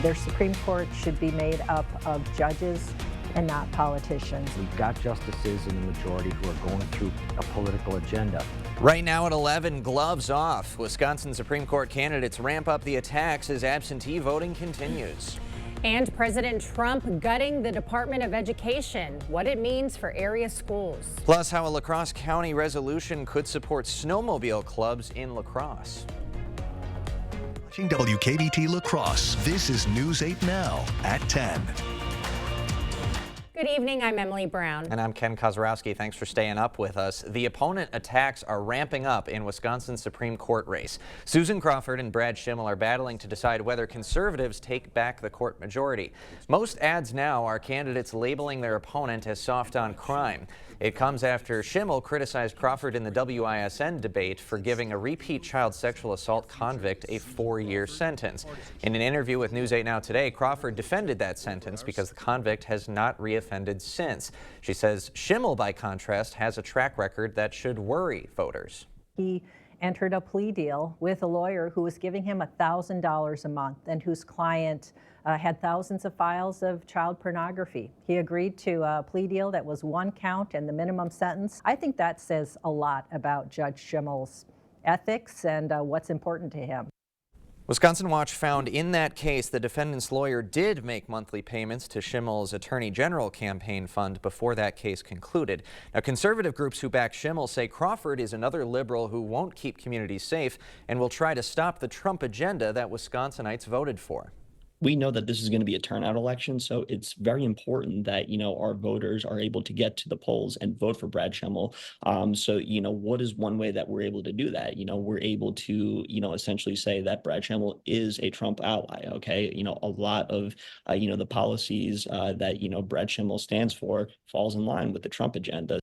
Their Supreme Court should be made up of judges and not politicians. We've got justices in the majority who are going through a political agenda. Right now at 11, gloves off. Wisconsin Supreme Court candidates ramp up the attacks as absentee voting continues. And President Trump gutting the Department of Education, what it means for area schools. Plus, how a La Crosse County resolution could support snowmobile clubs in La Crosse. Watching WKBT La Crosse, this is News 8 Now at 10. Good evening, I'm Emily Brown. And I'm Ken Kozarowski. Thanks for staying up with us. The opponent attacks are ramping up in Wisconsin's Supreme Court race. Susan Crawford and Brad Schimel are battling to decide whether conservatives take back the court majority. Most ads now are candidates labeling their opponent as soft on crime. It comes after Schimel criticized Crawford in the WISN debate for giving a repeat child sexual assault convict a 4-year sentence. In an interview with News 8 Now Today, Crawford defended that sentence because the convict has not reoffended since. She says Schimel, by contrast, has a track record that should worry voters. He entered a plea deal with a lawyer who was giving him $1,000 a month and whose client had thousands of files of child pornography. He agreed to a plea deal that was 1 count and the minimum sentence. I think that says a lot about Judge Schimel's ethics and what's important to him. Wisconsin Watch found in that case the defendant's lawyer did make monthly payments to Schimel's Attorney General campaign fund before that case concluded. Now, conservative groups who back Schimel say Crawford is another liberal who won't keep communities safe and will try to stop the Trump agenda that Wisconsinites voted for. We know that this is going to be a turnout election, so it's very important that, our voters are able to get to the polls and vote for Brad Schimel. So, what is one way that we're able to do that? We're able to, essentially say that Brad Schimel is a Trump ally, okay? A lot of, the policies that, Brad Schimel stands for falls in line with the Trump agenda.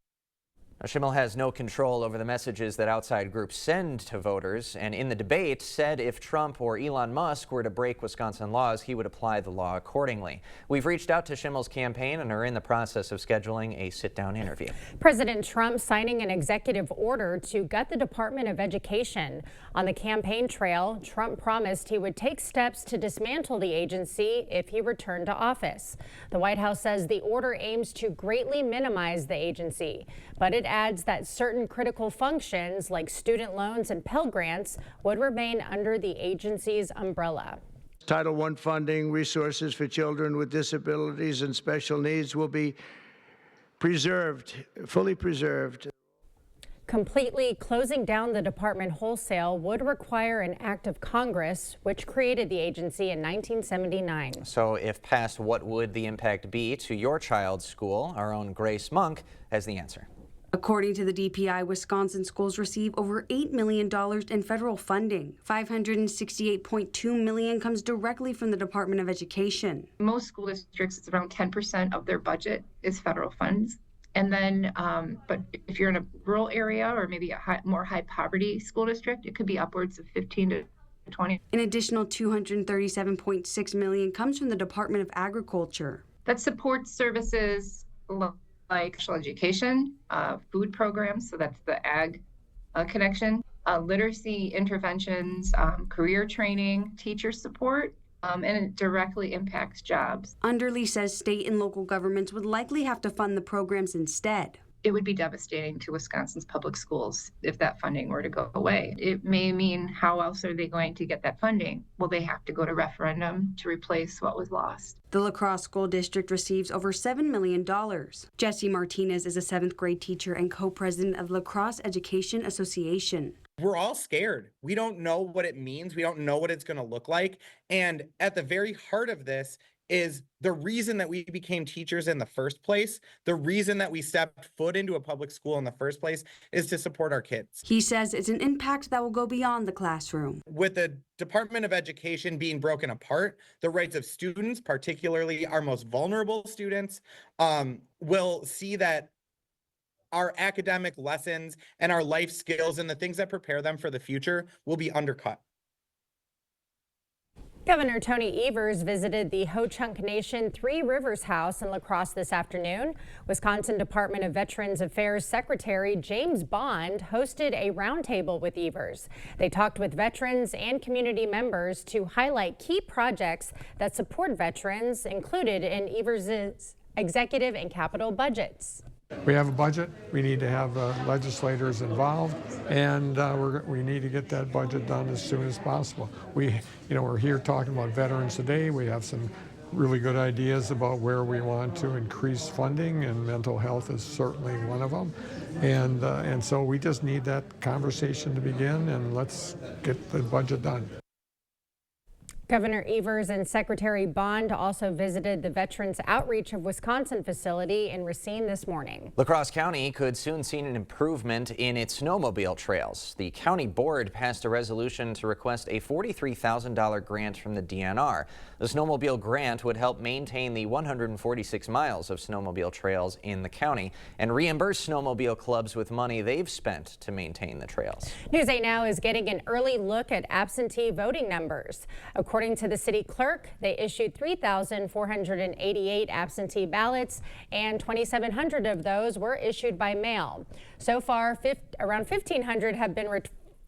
Now, Schimel has no control over the messages that outside groups send to voters, and in the debate said if Trump or Elon Musk were to break Wisconsin laws, he would apply the law accordingly. We've reached out to Schimel's campaign and are in the process of scheduling a sit-down interview. President Trump signing an executive order to gut the Department of Education. On the campaign trail, Trump promised he would take steps to dismantle the agency if he returned to office. The White House says the order aims to greatly minimize the agency, but it adds that certain critical functions like student loans and Pell Grants would remain under the agency's umbrella. Title I funding, resources for children with disabilities and special needs will be preserved, fully preserved. Completely closing down the department wholesale would require an act of Congress, which created the agency in 1979. So if passed, what would the impact be to your child's school? Our own Grace Monk has the answer. According to the DPI, Wisconsin schools receive over $8 million in federal funding. $568.2 million comes directly from the Department of Education. Most school districts, it's around 10% of their budget is federal funds. And then, but if you're in a rural area or maybe a more high poverty school district, it could be upwards of 15 to 20. An additional $237.6 million comes from the Department of Agriculture. That supports services like special education, food programs, so that's the ag connection, literacy interventions, career training, teacher support, and it directly impacts jobs. Underly says state and local governments would likely have to fund the programs instead. It would be devastating to Wisconsin's public schools if that funding were to go away. It may mean how else are they going to get that funding? Well, they have to go to referendum to replace what was lost. The La Crosse School District receives over $7 million. Jesse Martinez is a 7th grade teacher and co-president of La Crosse Education Association. We're all scared. We don't know what it means. We don't know what it's going to look like. And at the very heart of this is the reason that we became teachers in the first place. The reason that we stepped foot into a public school in the first place is to support our kids. He says it's an impact that will go beyond the classroom. With the Department of Education being broken apart, the rights of students, particularly our most vulnerable students, will see that our academic lessons and our life skills and the things that prepare them for the future will be undercut. Governor Tony Evers visited the Ho-Chunk Nation Three Rivers House in La Crosse this afternoon. Wisconsin Department of Veterans Affairs Secretary James Bond hosted a roundtable with Evers. They talked with veterans and community members to highlight key projects that support veterans included in Evers' executive and capital budgets. We have a budget. We need to have legislators involved, and we need to get that budget done as soon as possible. We're here talking about veterans today. We have some really good ideas about where we want to increase funding, and mental health is certainly one of them. And so we just need that conversation to begin, and let's get the budget done. Governor Evers and Secretary Bond also visited the Veterans Outreach of Wisconsin facility in Racine this morning. La Crosse County could soon see an improvement in its snowmobile trails. The county board passed a resolution to request a $43,000 grant from the DNR. The snowmobile grant would help maintain the 146 miles of snowmobile trails in the county and reimburse snowmobile clubs with money they've spent to maintain the trails. News 8 Now is getting an early look at absentee voting numbers. According to the city clerk, they issued 3,488 absentee ballots, and 2,700 of those were issued by mail. So far, around 1,500 have been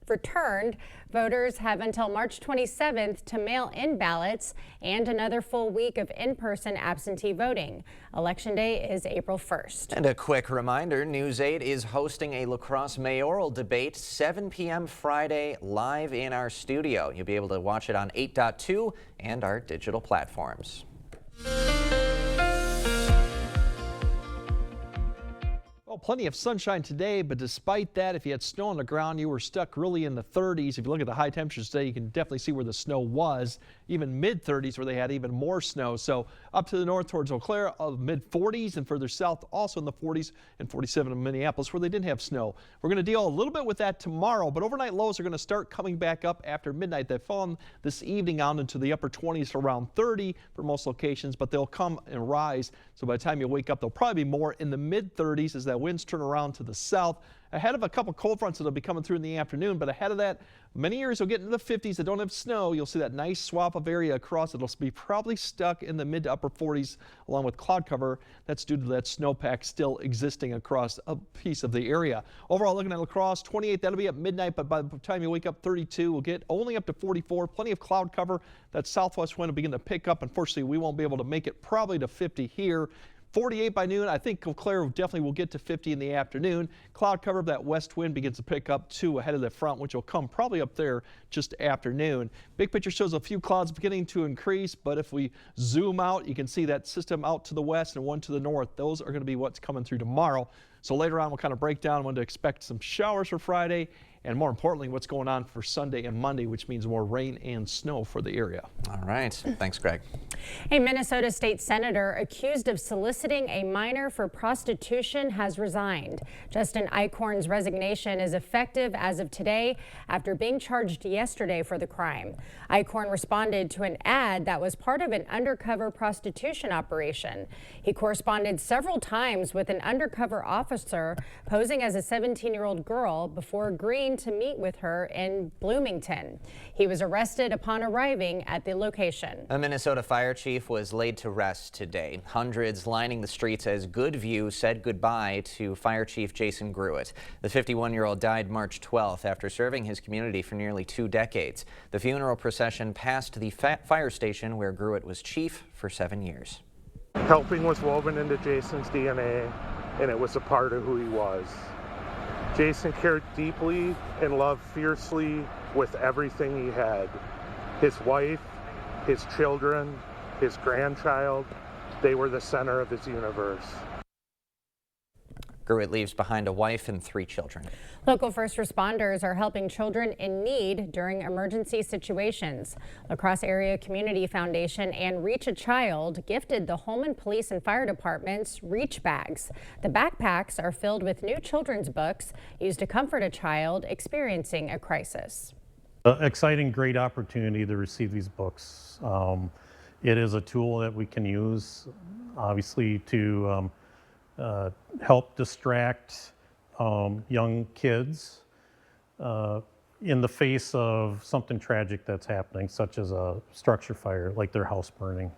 returned. Voters have until March 27th to mail in ballots and another full week of in-person absentee voting. Election Day is April 1st. And a quick reminder, News 8 is hosting a La Crosse mayoral debate 7 p.m. Friday live in our studio. You'll be able to watch it on 8.2 and our digital platforms. Well, plenty of sunshine today, but despite that, if you had snow on the ground, you were stuck really in the 30s. If you look at the high temperatures today, you can definitely see where the snow was, even mid-30s where they had even more snow. So up to the north towards Eau Claire, mid-40s, and further south also in the 40s and 47 in Minneapolis where they didn't have snow. We're going to deal a little bit with that tomorrow, but overnight lows are going to start coming back up after midnight. They've fallen this evening out into the upper 20s to around 30 for most locations, but they'll come and rise. So by the time you wake up, they'll probably be more in the mid-30s as that winds turn around to the south, ahead of a couple cold fronts that'll be coming through in the afternoon. But ahead of that, many areas will get into the 50s that don't have snow. You'll see that nice swath of area across. It'll be probably stuck in the mid to upper 40s along with cloud cover. That's due to that snowpack still existing across a piece of the area. Overall, looking at La Crosse, 28, that'll be at midnight, but by the time you wake up, 32. We'll get only up to 44. Plenty of cloud cover. That southwest wind will begin to pick up. Unfortunately, we won't be able to make it probably to 50 here. 48 by noon. I think Eau Claire definitely will get to 50 in the afternoon. Cloud cover, that west wind begins to pick up too ahead of the front, which will come probably up there just afternoon. Big picture shows a few clouds beginning to increase, but if we zoom out, you can see that system out to the west and one to the north. Those are going to be what's coming through tomorrow. So later on, we'll kind of break down when to expect some showers for Friday, and more importantly, what's going on for Sunday and Monday, which means more rain and snow for the area. All right. Thanks, Greg. A Minnesota state senator accused of soliciting a minor for prostitution has resigned. Justin Eichhorn's resignation is effective as of today after being charged yesterday for the crime. Eichhorn responded to an ad that was part of an undercover prostitution operation. He corresponded several times with an undercover officer posing as a 17-year-old girl before agreeing to meet with her in Bloomington. He was arrested upon arriving at the location. A Minnesota fire chief was laid to rest today. Hundreds lining the streets as Goodview said goodbye to Fire Chief Jason Gruitt. The 51-year-old died March 12th after serving his community for nearly 2 decades. The funeral procession passed the fire station where Gruitt was chief for 7 years. Helping was woven into Jason's DNA, and it was a part of who he was. Jason cared deeply and loved fiercely with everything he had. His wife, his children, his grandchild, they were the center of his universe. Gruitt leaves behind a wife and 3 children. Local first responders are helping children in need during emergency situations. La Crosse Area Community Foundation and Reach a Child gifted the Holman Police and Fire Departments Reach bags. The backpacks are filled with new children's books used to comfort a child experiencing a crisis. Exciting, great opportunity to receive these books. It is a tool that we can use, obviously, to help distract young kids in the face of something tragic that's happening, such as a structure fire, like their house burning.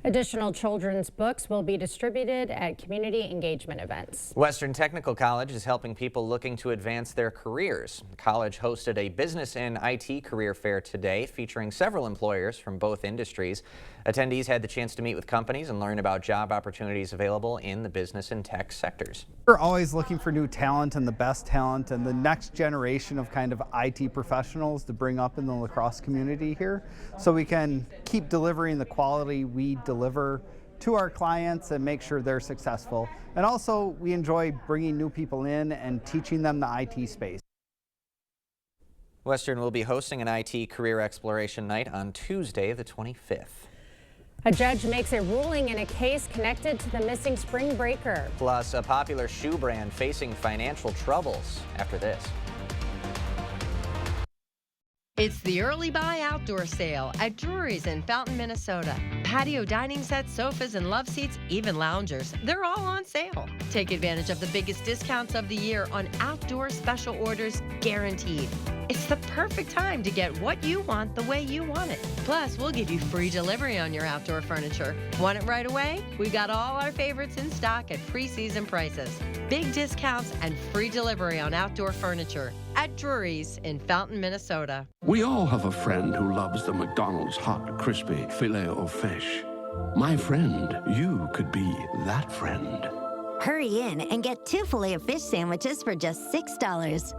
Additional children's books will be distributed at community engagement events. Western Technical College is helping people looking to advance their careers. The college hosted a business and IT career fair today featuring several employers from both industries. Attendees had the chance to meet with companies and learn about job opportunities available in the business and tech sectors. We're always looking for new talent and the best talent and the next generation of kind of IT professionals to bring up in the lacrosse community here, so we can keep delivering the quality we deliver to our clients and make sure they're successful. And also we enjoy bringing new people in and teaching them the IT space. Western will be hosting an IT career exploration night on Tuesday, the 25th. A judge makes a ruling in a case connected to the missing spring breaker. Plus, a popular shoe brand facing financial troubles after this. It's the Early Buy Outdoor Sale at Drury's in Fountain, Minnesota. Patio dining sets, sofas, and love seats, even loungers, they're all on sale. Take advantage of the biggest discounts of the year on outdoor special orders guaranteed. It's the perfect time to get what you want the way you want it. Plus, we'll give you free delivery on your outdoor furniture. Want it right away? We've got all our favorites in stock at pre-season prices. Big discounts and free delivery on outdoor furniture at Drury's in Fountain, Minnesota. We all have a friend who loves the McDonald's hot, crispy filet-o-fish. My friend, you could be that friend. Hurry in and get 2 filet-o-fish sandwiches for just $6.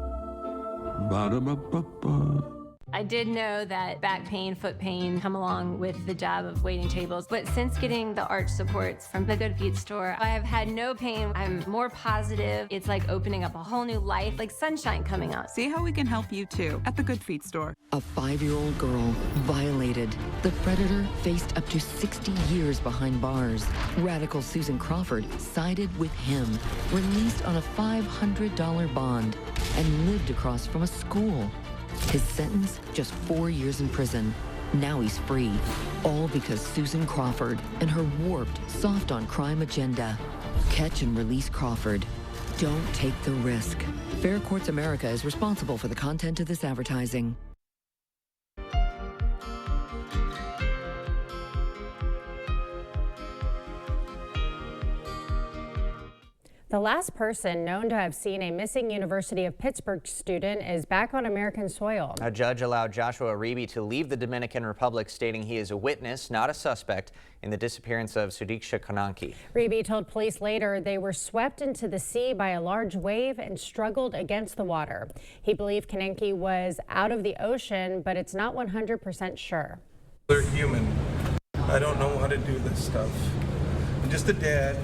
Ba-da-ba-ba-ba. I did know that back pain, foot pain come along with the job of waiting tables, but since getting the arch supports from the Good Feet store, I have had no pain. I'm more positive. It's like opening up a whole new life, like sunshine coming out. See how we can help you too at the Good Feet store. A 5-year-old girl violated. The predator faced up to 60 years behind bars. Radical Susan Crawford sided with him, released on a $500 bond, and lived across from a school. His sentence, just 4 years in prison. Now he's free, all because Susan Crawford and her warped, soft-on-crime agenda. Catch and release Crawford. Don't take the risk. Fair Courts America is responsible for the content of this advertising. The last person known to have seen a missing University of Pittsburgh student is back on American soil. A judge allowed Joshua Uribe to leave the Dominican Republic, stating he is a witness, not a suspect, in the disappearance of Sudiksha Konanki. Uribe told police later they were swept into the sea by a large wave and struggled against the water. He believed Konanki was out of the ocean, but it's not 100% sure. They're human. I don't know how to do this stuff. I'm just a dad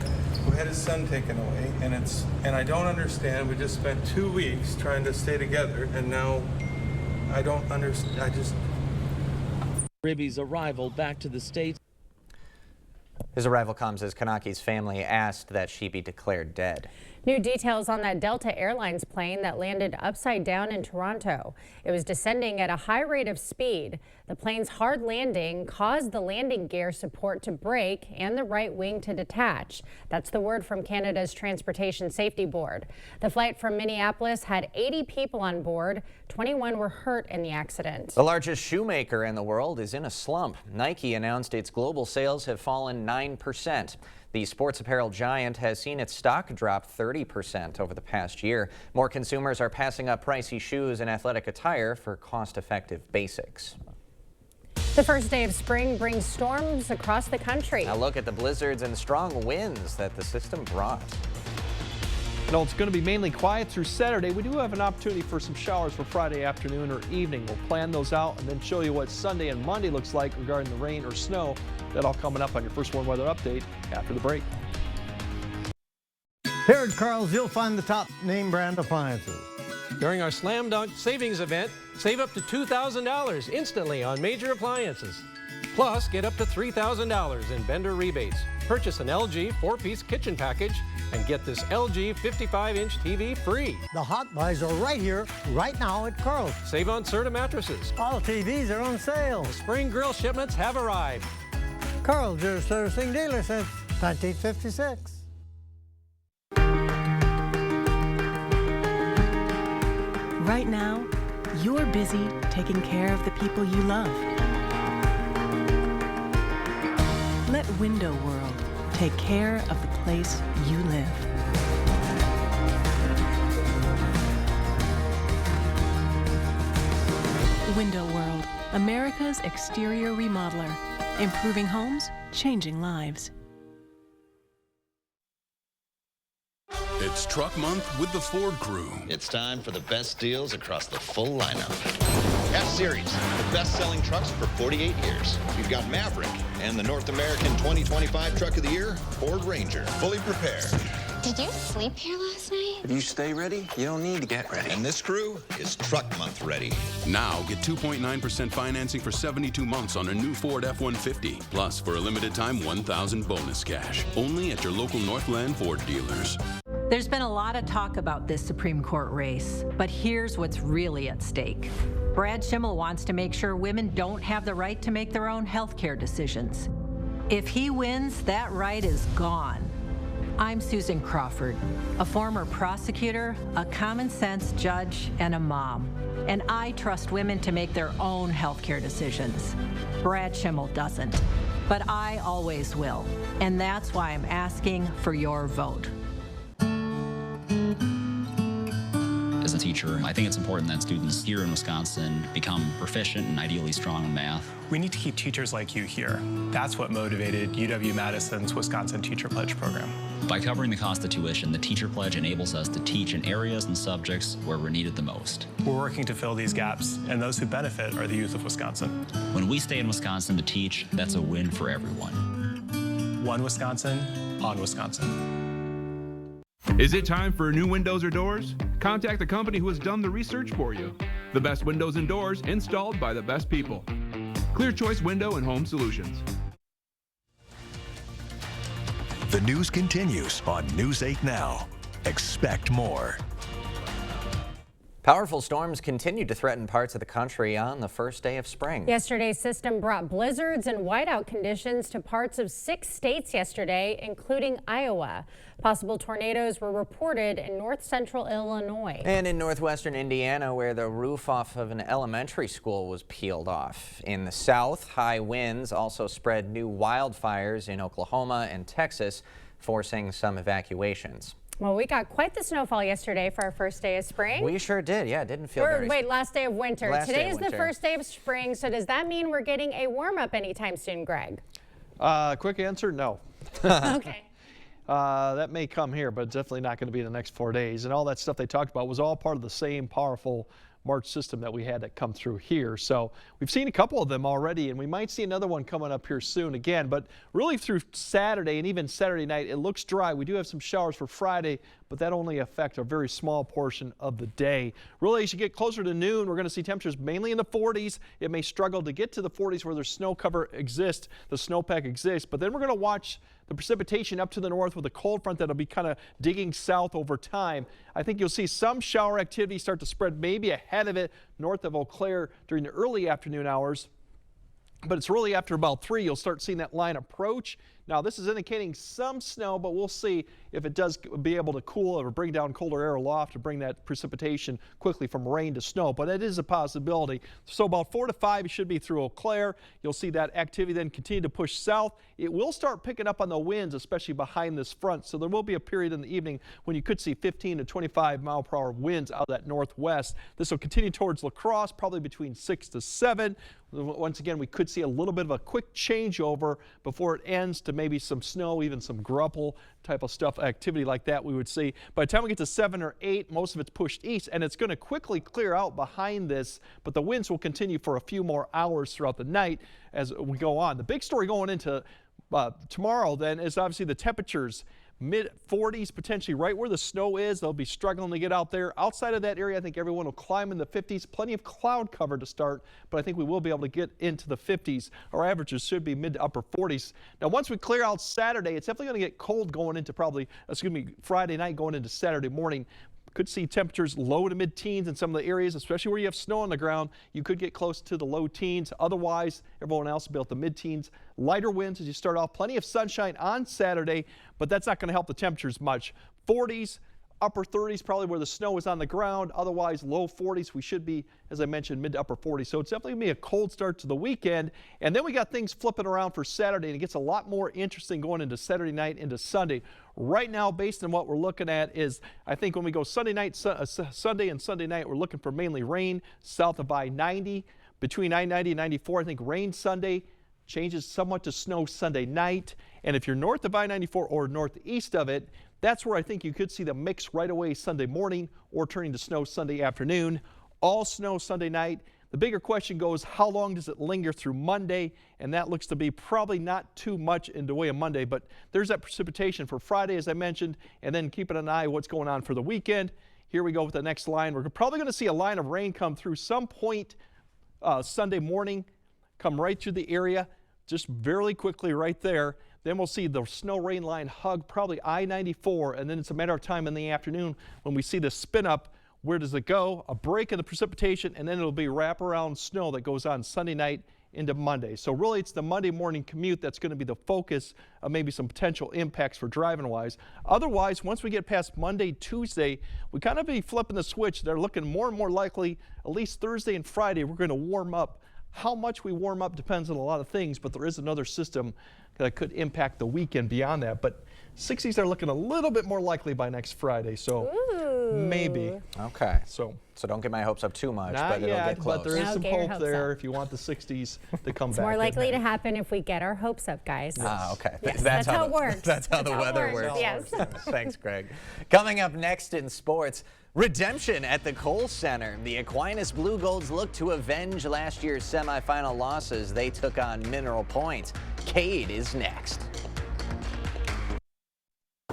who had his son taken away, and I don't understand. We just spent 2 weeks trying to stay together, and now I don't understand. Uribe's arrival back to the States. His arrival comes as Konanki's family asked that she be declared dead. New details on that Delta Airlines plane that landed upside down in Toronto. It was descending at a high rate of speed. The plane's hard landing caused the landing gear support to break and the right wing to detach. That's the word from Canada's Transportation Safety Board. The flight from Minneapolis had 80 people on board. 21 were hurt in the accident. The largest shoemaker in the world is in a slump. Nike announced its global sales have fallen 9%. The sports apparel giant has seen its stock drop 30% over the past year. More consumers are passing up pricey shoes and athletic attire for cost-effective basics. The first day of spring brings storms across the country. Now look at the blizzards and strong winds that the system brought. You know, it's going to be mainly quiet through Saturday. We do have an opportunity for some showers for Friday afternoon or evening. We'll plan those out and then show you what Sunday and Monday looks like regarding the rain or snow. That all coming up on your First Warn Weather Update after the break. Here at Carl's, you'll find the top name brand appliances. During our Slam Dunk Savings event, save up to $2,000 instantly on major appliances. Plus, get up to $3,000 in vendor rebates. Purchase an LG 4-piece kitchen package and get this LG 55-inch TV free. The hot buys are right here, right now at Carl's. Save on Serta mattresses. All TVs are on sale. The spring grill shipments have arrived. Carl's, your servicing dealer since 1956. Right now, you're busy taking care of the people you love. Let Window World take care of the place you live. Window World, America's exterior remodeler. Improving homes, changing lives. It's Truck Month with the Ford Crew. It's time for the best deals across the full lineup. F-Series, the best-selling trucks for 48 years. We've got Maverick and the North American 2025 Truck of the Year, Ford Ranger, fully prepared. Did you sleep here last night? If you stay ready, you don't need to get ready. And this crew is Truck Month ready. Now get 2.9% financing for 72 months on a new Ford F-150. Plus, for a limited time, $1,000 bonus cash. Only at your local Northland Ford dealers. There's been a lot of talk about this Supreme Court race, but here's what's really at stake. Brad Schimmel wants to make sure women don't have the right to make their own health care decisions. If he wins, that right is gone. I'm Susan Crawford, a former prosecutor, a common sense judge, and a mom. And I trust women to make their own health care decisions. Brad Schimmel doesn't, but I always will. And that's why I'm asking for your vote. As a teacher, I think it's important that students here in Wisconsin become proficient and ideally strong in math. We need to keep teachers like you here. That's what motivated UW-Madison's Wisconsin Teacher Pledge program. By covering the cost of tuition, the Teacher Pledge enables us to teach in areas and subjects where we're needed the most. We're working to fill these gaps, and those who benefit are the youth of Wisconsin. When we stay in Wisconsin to teach, that's a win for everyone. One Wisconsin, on Wisconsin. Is it time for new windows or doors? Contact the company who has done the research for you. The best windows and doors installed by the best people. Clear Choice Window and Home Solutions. The news continues on News 8 Now. Expect more. Powerful storms continue to threaten parts of the country on the first day of spring. Yesterday's system brought blizzards and whiteout conditions to parts of 6 states yesterday, including Iowa. Possible tornadoes were reported in north central Illinois. And in northwestern Indiana, where the roof off of an elementary school was peeled off. In the south, high winds also spread new wildfires in Oklahoma and Texas, forcing some evacuations. Well, we got quite the snowfall yesterday for our first day of spring. We sure did. Yeah, it didn't feel very... Wait, last day of winter. Today is the first day of spring, so does that mean we're getting a warm-up anytime soon, Greg? Quick answer, no. Okay. That may come here, but definitely not going to be in the next 4 days. And all that stuff they talked about was all part of the same powerful March system that we had that come through here. So we've seen a couple of them already, and we might see another one coming up here soon again. But really through Saturday and even Saturday night, it looks dry. We do have some showers for Friday, but that only affect a very small portion of the day. Really, as you get closer to noon, we're going to see temperatures mainly in the 40s. It may struggle to get to the 40s where there's snow cover exists, the snowpack exists, but then we're going to watch the precipitation up to the north with a cold front that'll be kind of digging south over time. I think you'll see some shower activity start to spread maybe ahead of it north of Eau Claire during the early afternoon hours. But it's really after about 3 you'll start seeing that line approach. Now this is indicating some snow, but we'll see if it does be able to cool or bring down colder air aloft to bring that precipitation quickly from rain to snow. But it is a possibility. So about 4 to 5 it should be through Eau Claire. You'll see that activity then continue to push south. It will start picking up on the winds, especially behind this front. So there will be a period in the evening when you could see 15 to 25 mile per hour winds out of that northwest. This will continue towards La Crosse, probably between 6 to 7. Once again, we could see a little bit of a quick changeover before it ends to maybe some snow, even some grupple type of stuff, activity like that we would see. By the time we get to 7 or 8, most of it's pushed east, and it's going to quickly clear out behind this, but the winds will continue for a few more hours throughout the night as we go on. The big story going into tomorrow then is obviously the temperatures. Mid-40s potentially right where the snow is. They'll be struggling to get out there. Outside of that area, I think everyone will climb in the 50s. Plenty of cloud cover to start, but I think we will be able to get into the 50s. Our averages should be mid to upper 40s. Now, once we clear out Saturday, it's definitely going to get cold going into Friday night going into Saturday morning. Could see temperatures low to mid-teens in some of the areas, especially where you have snow on the ground. You could get close to the low teens. Otherwise, everyone else will be at the mid-teens. Lighter winds as you start off. Plenty of sunshine on Saturday, but that's not going to help the temperatures much. 40s, upper 30s, probably where the snow is on the ground. Otherwise, low 40s. We should be, as I mentioned, mid to upper 40s. So it's definitely going to be a cold start to the weekend. And then we got things flipping around for Saturday, and it gets a lot more interesting going into Saturday night into Sunday. Right now, based on what we're looking at is, I think when we go Sunday and Sunday night, we're looking for mainly rain south of I-90. Between I-90 and 94, I think rain Sunday, changes somewhat to snow Sunday night. And if you're north of I-94 or northeast of it, that's where I think you could see the mix right away Sunday morning or turning to snow Sunday afternoon. All snow Sunday night. The bigger question goes, how long does it linger through Monday? And that looks to be probably not too much in the way of Monday, but there's that precipitation for Friday, as I mentioned, and then keeping an eye on what's going on for the weekend. Here we go with the next line. We're probably going to see a line of rain come through some point Sunday morning, come right through the area, just very quickly right there. Then we'll see the snow rain line hug probably I-94, and then it's a matter of time in the afternoon when we see the spin up. Where does it go? A break in the precipitation, and then it'll be wraparound snow that goes on Sunday night into Monday. So really it's the Monday morning commute that's going to be the focus of maybe some potential impacts for driving wise. Otherwise, once we get past Monday, Tuesday, we kind of be flipping the switch. They're looking more and more likely, at least Thursday and Friday, we're going to warm up. How much we warm up depends on a lot of things, but there is another system that could impact the weekend beyond that. But 60s are looking a little bit more likely by next Friday, so maybe. Okay. So don't get my hopes up too much, not but it'll yet, get close. but there is some hope there if you want the 60s to come back. It's more likely to happen if we get our hopes up, guys. Okay. Yes, that's how it works. That's how the weather works. Yes. Thanks, Greg. Coming up next in sports, redemption at the Kohl Center. The Aquinas Blue Golds look to avenge last year's semifinal losses. They took on Mineral Point. Cade is next.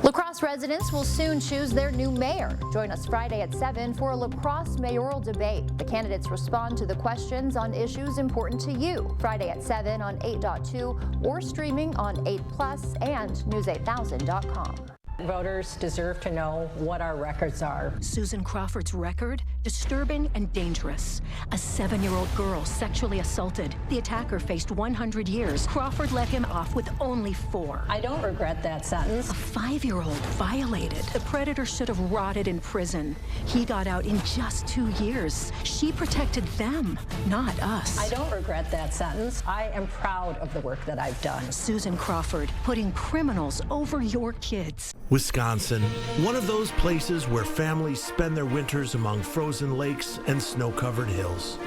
La Crosse residents will soon choose their new mayor. Join us Friday at 7 for a La Crosse mayoral debate. The candidates respond to the questions on issues important to you. Friday at 7 on 8.2 or streaming on 8plus and news8000.com. Voters deserve to know what our records are. Susan Crawford's record? Disturbing and dangerous. A 7-year-old girl sexually assaulted. The attacker faced 100 years. Crawford let him off with only 4. I don't regret that sentence. A 5-year-old violated. The predator should have rotted in prison. He got out in just 2 years. She protected them, not us. I don't regret that sentence. I am proud of the work that I've done. Susan Crawford, putting criminals over your kids. Wisconsin, one of those places where families spend their winters among frozen lakes and snow-covered hills.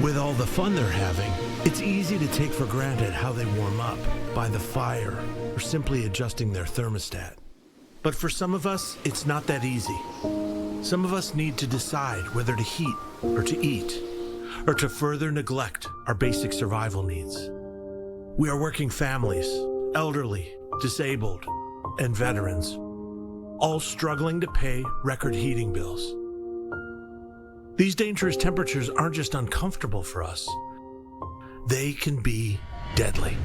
With all the fun they're having, it's easy to take for granted how they warm up, by the fire, or simply adjusting their thermostat. But for some of us, it's not that easy. Some of us need to decide whether to heat or to eat, or to further neglect our basic survival needs. We are working families, elderly, disabled, and veterans, all struggling to pay record heating bills. These dangerous temperatures aren't just uncomfortable for us, they can be deadly.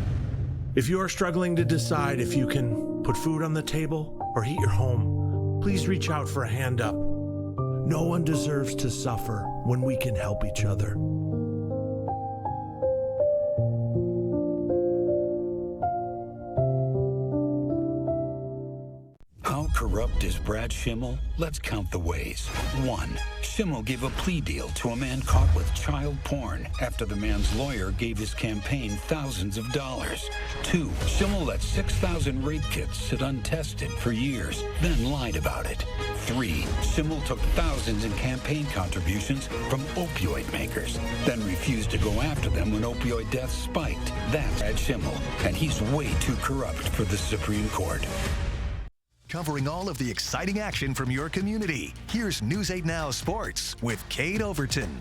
If you are struggling to decide if you can put food on the table or heat your home, please reach out for a hand up. No one deserves to suffer when we can help each other. How corrupt is Brad Schimmel? Let's count the ways. 1. Schimmel gave a plea deal to a man caught with child porn after the man's lawyer gave his campaign thousands of dollars. 2. Schimmel let 6,000 rape kits sit untested for years, then lied about it. 3. Schimmel took thousands in campaign contributions from opioid makers, then refused to go after them when opioid deaths spiked. That's Brad Schimmel, and he's way too corrupt for the Supreme Court. Covering all of the exciting action from your community. Here's News 8 Now Sports with Cade Overton.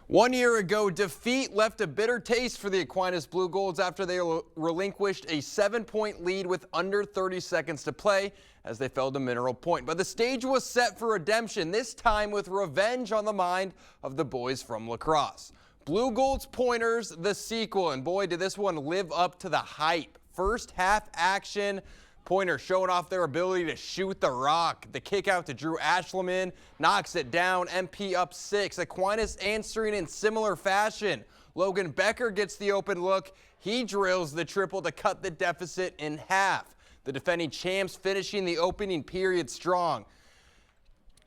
1 year ago, defeat left a bitter taste for the Aquinas Blue Golds after they relinquished a 7-point lead with under 30 seconds to play as they fell to Mineral Point. But the stage was set for redemption, this time with revenge on the mind of the boys from La Crosse. Blue Golds Pointers, the sequel, and boy, did this one live up to the hype. First half action, Pointer showing off their ability to shoot the rock. The kick out to Drew Ashleman knocks it down. MP up 6. Aquinas answering in similar fashion. Logan Becker gets the open look. He drills the triple to cut the deficit in half. The defending champs finishing the opening period strong.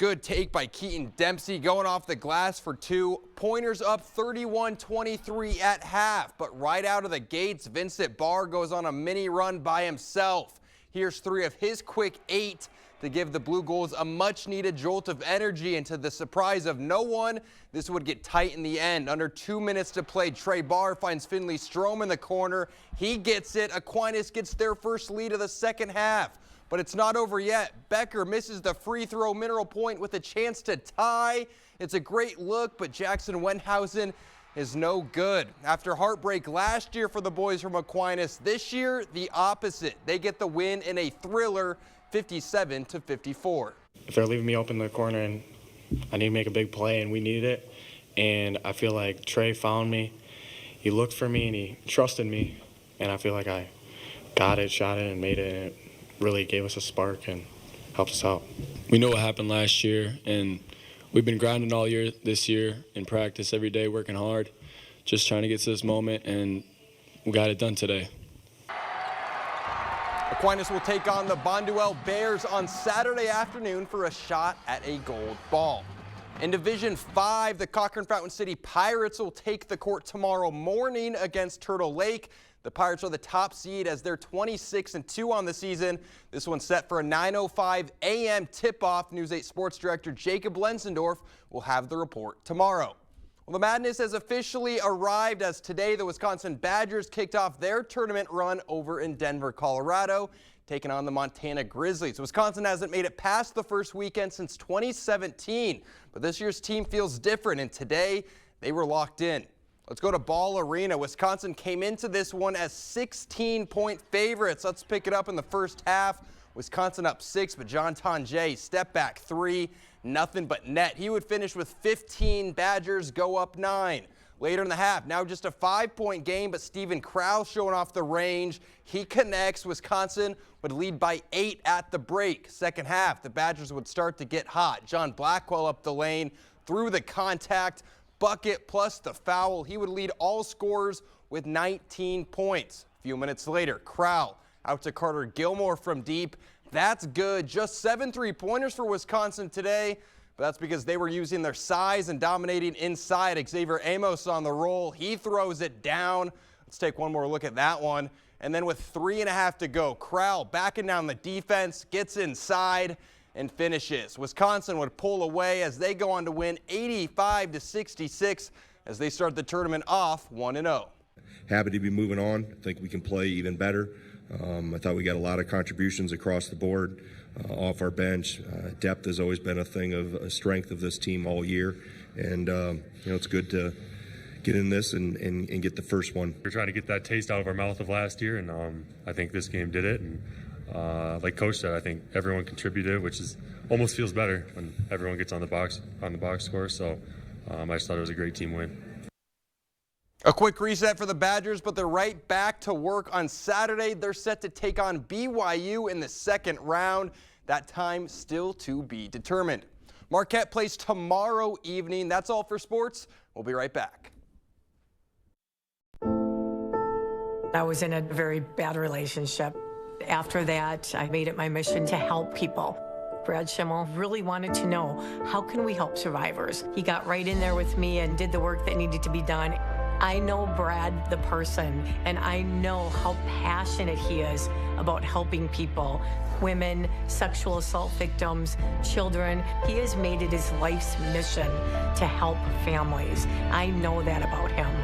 Good take by Keaton Dempsey going off the glass for two. Pointers up 31-23 at half, but right out of the gates, Vincent Barr goes on a mini run by himself. Here's 3 of his quick 8 to give the Blue Goals a much-needed jolt of energy, and to the surprise of no one, this would get tight in the end. Under 2 minutes to play, Trey Barr finds Finley Strome in the corner. He gets it. Aquinas gets their first lead of the second half. But it's not over yet. Becker misses the free throw Mineral Point with a chance to tie. It's a great look, but Jackson Wenhausen is no good. After heartbreak last year for the boys from Aquinas, this year the opposite. They get the win in a thriller, 57-54. If they're leaving me open in the corner and I need to make a big play and we needed it, and I feel like Trey found me, he looked for me and he trusted me, and I feel like I got it, shot it, and made it, and it really gave us a spark and helped us out. We know what happened last year, and we've been grinding all year this year in practice every day, working hard, just trying to get to this moment, and we got it done today. Aquinas will take on the Bonduelle Bears on Saturday afternoon for a shot at a gold ball. In Division 5, the Cochrane-Fountain City Pirates will take the court tomorrow morning against Turtle Lake. The Pirates are the top seed as they're 26-2 on the season. This one's set for a 9:05 a.m. tip-off. News 8 Sports Director Jacob Lenzendorf will have the report tomorrow. Well, the madness has officially arrived as today the Wisconsin Badgers kicked off their tournament run over in Denver, Colorado, taking on the Montana Grizzlies. Wisconsin hasn't made it past the first weekend since 2017, but this year's team feels different, and today they were locked in. Let's go to Ball Arena. Wisconsin came into this one as 16-point favorites. Let's pick it up in the first half. Wisconsin up 6, but John Tonje step back 3, nothing but net. He would finish with 15. Badgers go up 9. Later in the half, now just a 5-point game, but Steven Krause showing off the range. He connects. Wisconsin would lead by 8 at the break. Second half, the Badgers would start to get hot. John Blackwell up the lane through the contact. Bucket plus the foul. He would lead all scorers with 19 points. A few minutes later, Crowell out to Carter Gilmore from deep. That's good. Just 7 3-pointers for Wisconsin today, but that's because they were using their size and dominating inside. Xavier Amos on the roll. He throws it down. Let's take one more look at that one. And then with 3.5 to go, Crowell backing down the defense, gets inside and finishes. Wisconsin would pull away as they go on to win 85-66 as they start the tournament off 1-0. Happy to be moving on. I think we can play even better. I thought we got a lot of contributions across the board off our bench. Depth has always been a thing of a strength of this team all year, and it's good to get in this and get the first one. We're trying to get that taste out of our mouth of last year, and I think this game did it. And like Coach said, I think everyone contributed, which is almost feels better when everyone gets on the box score. So I just thought it was a great team win. A quick reset for the Badgers, but they're right back to work on Saturday. They're set to take on BYU in the second round. That time still to be determined. Marquette plays tomorrow evening. That's all for sports. We'll be right back. I was in a very bad relationship. After that, I made it my mission to help people. Brad Schimmel really wanted to know, how can we help survivors? He got right in there with me and did the work that needed to be done. I know Brad, the person, and I know how passionate he is about helping people, women, sexual assault victims, children. He has made it his life's mission to help families. I know that about him.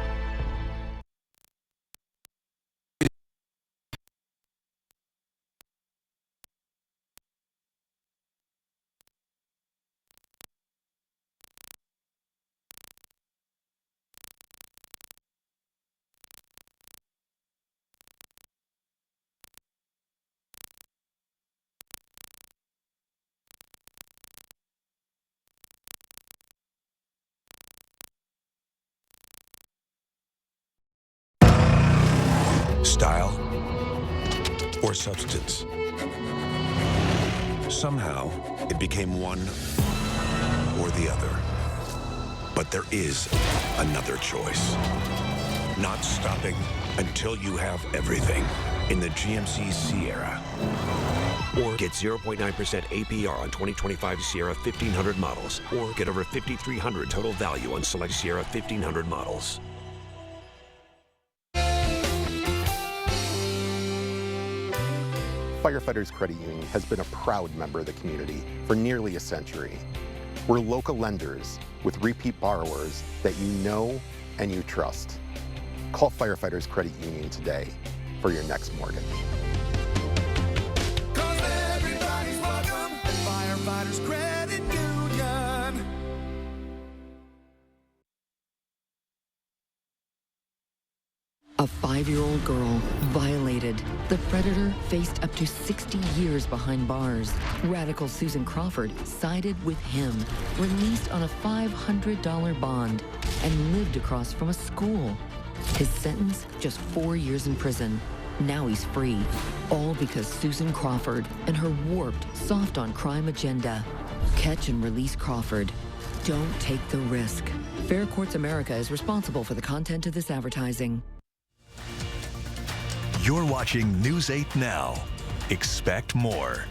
Style or substance. Somehow, it became one or the other. But there is another choice. Not stopping, until you have everything in the GMC Sierra. Or get 0.9% APR on 2025 Sierra 1500 models. Or get over $5,300 total value on select Sierra 1500 models. Firefighters Credit Union has been a proud member of the community for nearly a century. We're local lenders with repeat borrowers that you know and you trust. Call Firefighters Credit Union today for your next mortgage. Everybody's welcome at Firefighters Credit Union. A 5-year-old girl violated. The predator faced up to 60 years behind bars. Radical Susan Crawford sided with him, released on a $500 bond, and lived across from a school. His sentence, just 4 years in prison. Now he's free, all because Susan Crawford and her warped, soft-on-crime agenda. Catch and release Crawford. Don't take the risk. Fair Courts America is responsible for the content of this advertising. You're watching News 8 Now. Expect more.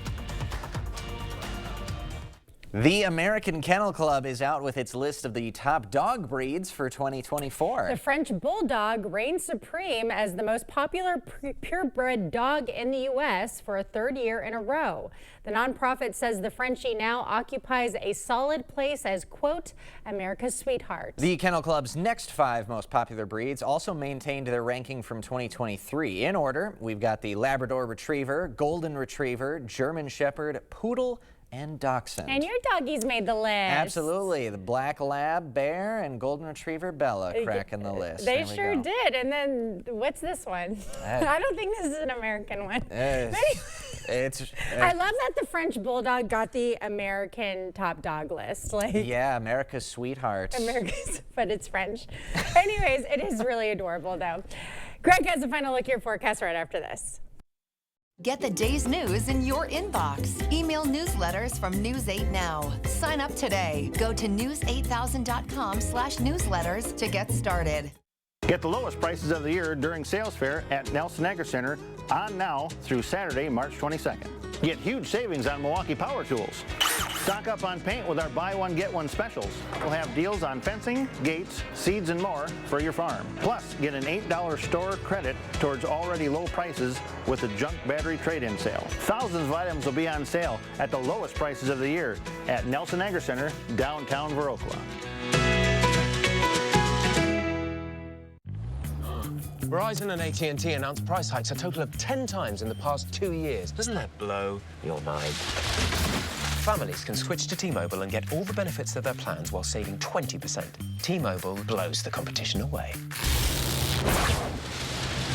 The American Kennel Club is out with its list of the top dog breeds for 2024. The French Bulldog reigns supreme as the most popular purebred dog in the U.S. for a third year in a row. The nonprofit says the Frenchie now occupies a solid place as, quote, America's sweetheart. The Kennel Club's next 5 most popular breeds also maintained their ranking from 2023. In order, we've got the Labrador Retriever, Golden Retriever, German Shepherd, Poodle, and Dachshund. And your doggies made the list. Absolutely. The Black Lab, Bear, and Golden Retriever Bella cracking the list. They sure did. And then what's this one? I don't think this is an American one. I love that the French Bulldog got the American top dog list. Yeah, America's sweetheart. But it's French. Anyways, it is really adorable though. Greg has a final look at your forecast right after this. Get the day's news in your inbox. Email newsletters from News 8 Now. Sign up today. Go to news8000.com/newsletters to get started. Get the lowest prices of the year during sales fair at Nelson Agri Center on now through Saturday, March 22nd. Get huge savings on Milwaukee Power Tools. Stock up on paint with our buy one, get one specials. We'll have deals on fencing, gates, seeds, and more for your farm. Plus, get an $8 store credit towards already low prices with the junk battery trade-in sale. Thousands of items will be on sale at the lowest prices of the year at Nelson Agri Center, downtown Viroqua. Verizon and AT&T announced price hikes a total of 10 times in the past 2 years. Doesn't that blow your mind? Families can switch to T-Mobile and get all the benefits of their plans while saving 20%. T-Mobile blows the competition away.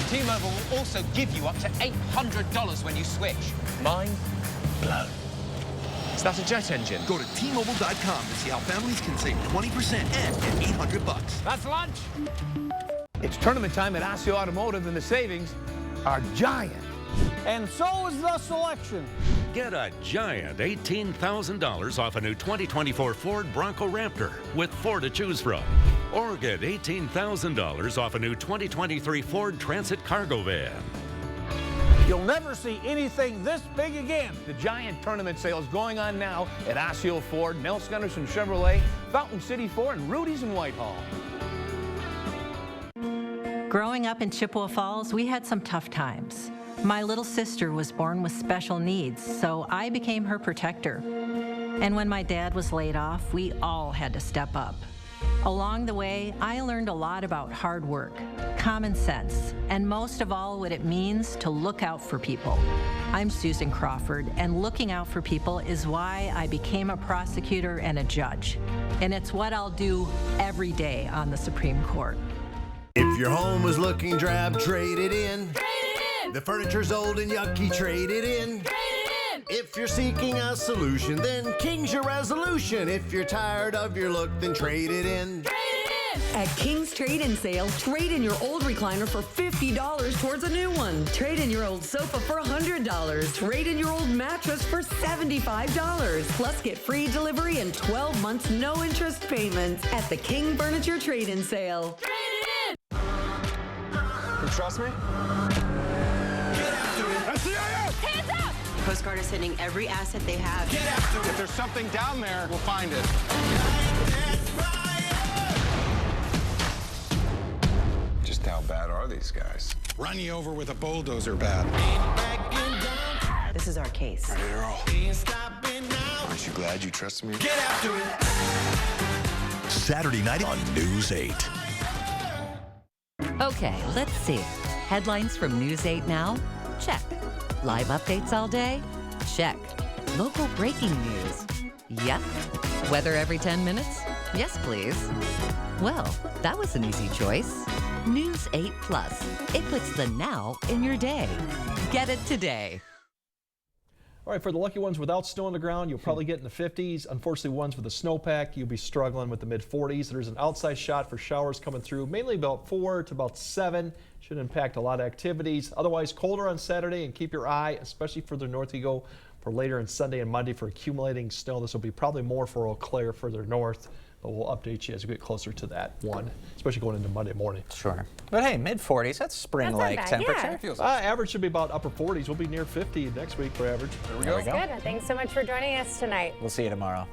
T-Mobile will also give you up to $800 when you switch. Mind blown. Is that a jet engine? Go to T-Mobile.com to see how families can save 20% and get $800. That's lunch. It's tournament time at Osseo Automotive, and the savings are giant. And so is the selection. Get a giant $18,000 off a new 2024 Ford Bronco Raptor with 4 to choose from. Or get $18,000 off a new 2023 Ford Transit Cargo Van. You'll never see anything this big again. The giant tournament sale is going on now at Osseo Ford, Nelson Gunderson Chevrolet, Fountain City Ford, and Rudy's in Whitehall. Growing up in Chippewa Falls, we had some tough times. My little sister was born with special needs, so I became her protector. And when my dad was laid off, we all had to step up. Along the way, I learned a lot about hard work, common sense, and most of all, what it means to look out for people. I'm Susan Crawford, and looking out for people is why I became a prosecutor and a judge. And it's what I'll do every day on the Supreme Court. If your home is looking drab, trade it in. Trade it in. The furniture's old and yucky, trade it in. Trade it in. If you're seeking a solution, then King's your resolution. If you're tired of your look, then trade it in. Trade it in. At King's Trade-In Sale, trade in your old recliner for $50 towards a new one. Trade in your old sofa for $100. Trade in your old mattress for $75. Plus, get free delivery and 12 months no interest payments at the King Furniture Trade-In Sale. The trust me? Hands up! Coast Guard is hitting every asset they have. If there's something down there, we'll find it. Just how bad are these guys? Run you over with a bulldozer bad. This is our case. Ready to roll. Aren't you glad you trusted me? Get after it! Saturday night on News 8. Okay, let's see. Headlines from News 8 Now? Check. Live updates all day? Check. Local breaking news? Yep. Weather every 10 minutes? Yes, please. Well, that was an easy choice. News 8 Plus. It puts the now in your day. Get it today. All right, for the lucky ones without snow on the ground, you'll probably get in the 50s. Unfortunately, ones with a snowpack, you'll be struggling with the mid-40s. There's an outside shot for showers coming through, mainly about 4 to about 7. Should impact a lot of activities. Otherwise, colder on Saturday, and keep your eye, especially further north you go, for later in Sunday and Monday for accumulating snow. This will be probably more for Eau Claire further north, but we'll update you as we get closer to that one, especially going into Monday morning. Sure. But hey, mid-40s, that's spring-like temperature. Yeah. Average should be about upper 40s. We'll be near 50 next week for average. There we go. That's good. Thanks so much for joining us tonight. We'll see you tomorrow.